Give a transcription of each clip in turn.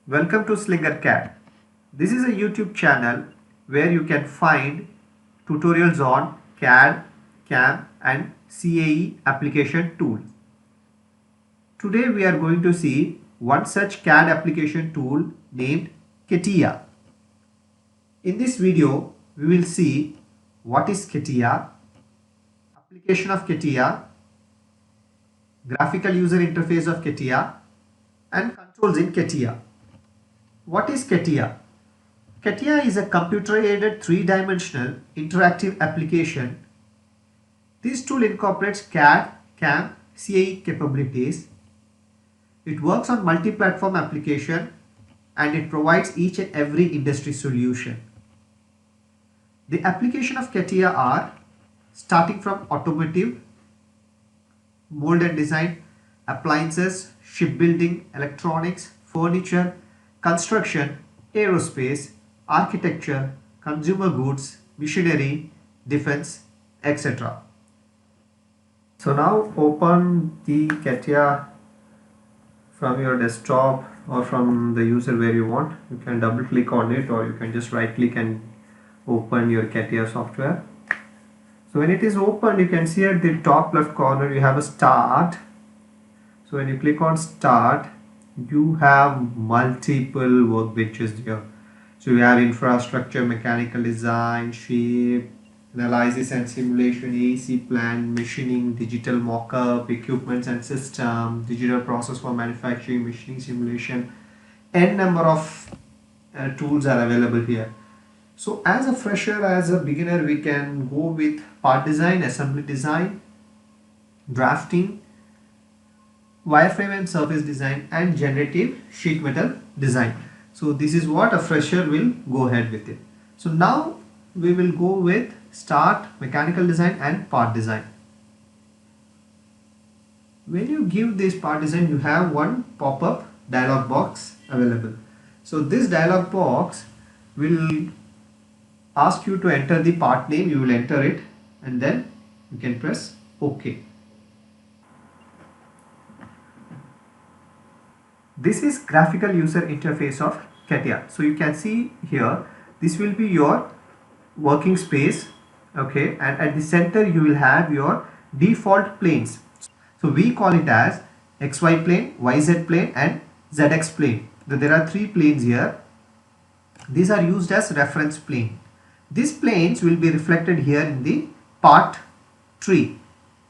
Welcome to Slinger CAD. This is a YouTube channel where you can find tutorials on CAD, CAM and CAE application tool. Today we are going to see one such CAD application tool named CATIA. In this video we will see what is CATIA, application of CATIA, graphical user interface of CATIA and controls in CATIA. What is CATIA? CATIA is a computer-aided three-dimensional interactive application. This tool incorporates CAD, CAM, CAE capabilities. It works on multi-platform application and it provides each and every industry solution. The application of CATIA are starting from automotive, mold and design, appliances, shipbuilding, electronics, furniture, construction, aerospace, architecture, consumer goods, machinery, defense, etc. So now open the CATIA from your desktop or from the user where you want. You can double click on it or you can just right click and open your CATIA software. So when it is open, you can see at the top left corner you have a start. So when you click on start, you have multiple workbenches here. So you have infrastructure, mechanical design, shape, analysis and simulation, AC plan, machining, digital mock-up, equipments and system, digital process for manufacturing, machining simulation. N number of tools are available here. So as a fresher, as a beginner, we can go with part design, assembly design, drafting, wireframe and surface design and generative sheet metal design. So this is what a fresher will go ahead with it. So now we will go with start, mechanical design and part design. When you give this part design, you have one pop-up dialog box available. So this dialog box will ask you to enter the part name. You will enter it and then you can press OK. This is graphical user interface of CATIA. So you can see here, this will be your working space, okay, and at the center you will have your default planes. So we call it as XY plane, YZ plane and ZX plane. There are three planes here. These are used as reference plane. These planes will be reflected here in the part tree.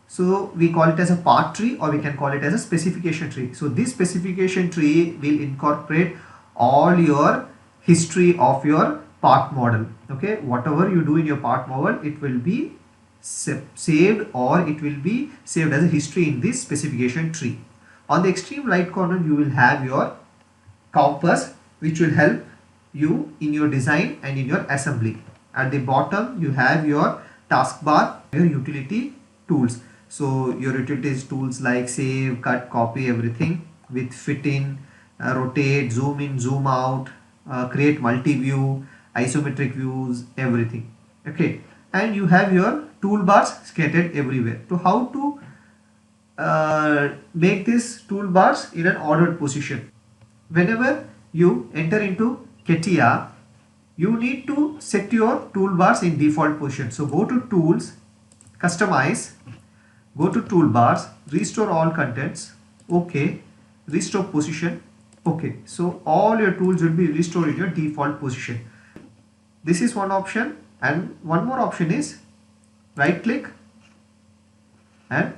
So we call it as a part tree or we can call it as a specification tree. So this specification tree will incorporate all your history of your part model. Okay, whatever you do in your part model, it will be saved or it will be saved as a history in this specification tree. On the extreme right corner, you will have your compass which will help you in your design and in your assembly. At the bottom, you have your taskbar, your utility tools. So your utilities tools like save, cut, copy, everything with fit in, rotate, zoom in, zoom out, create multi-view, isometric views, everything. Okay, and you have your toolbars scattered everywhere. So how to make these toolbars in an ordered position? Whenever you enter into CATIA, you need to set your toolbars in default position. So go to tools, customize, go to toolbars, restore all contents, okay, restore position, okay. So all your tools will be restored in your default position. This is one option, and one more option is right click and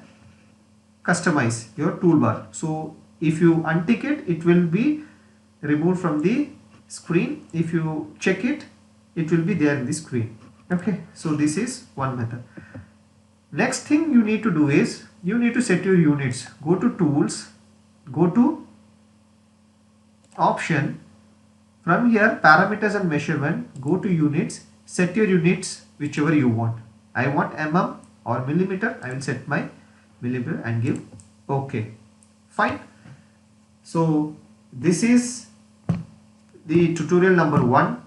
customize your toolbar. So if you untick it, it will be removed from the screen. If you check it, it will be there in the screen. Okay, so this is one method. Next thing you need to do is you need to set your units. Go to tools, go to option, from here parameters and measurement, go to units, set your units whichever you want. I want mm or millimeter, I will set my millimeter and give OK. Fine. So this is the tutorial number 1.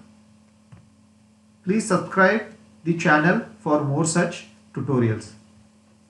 Please subscribe the channel for more such tutorials.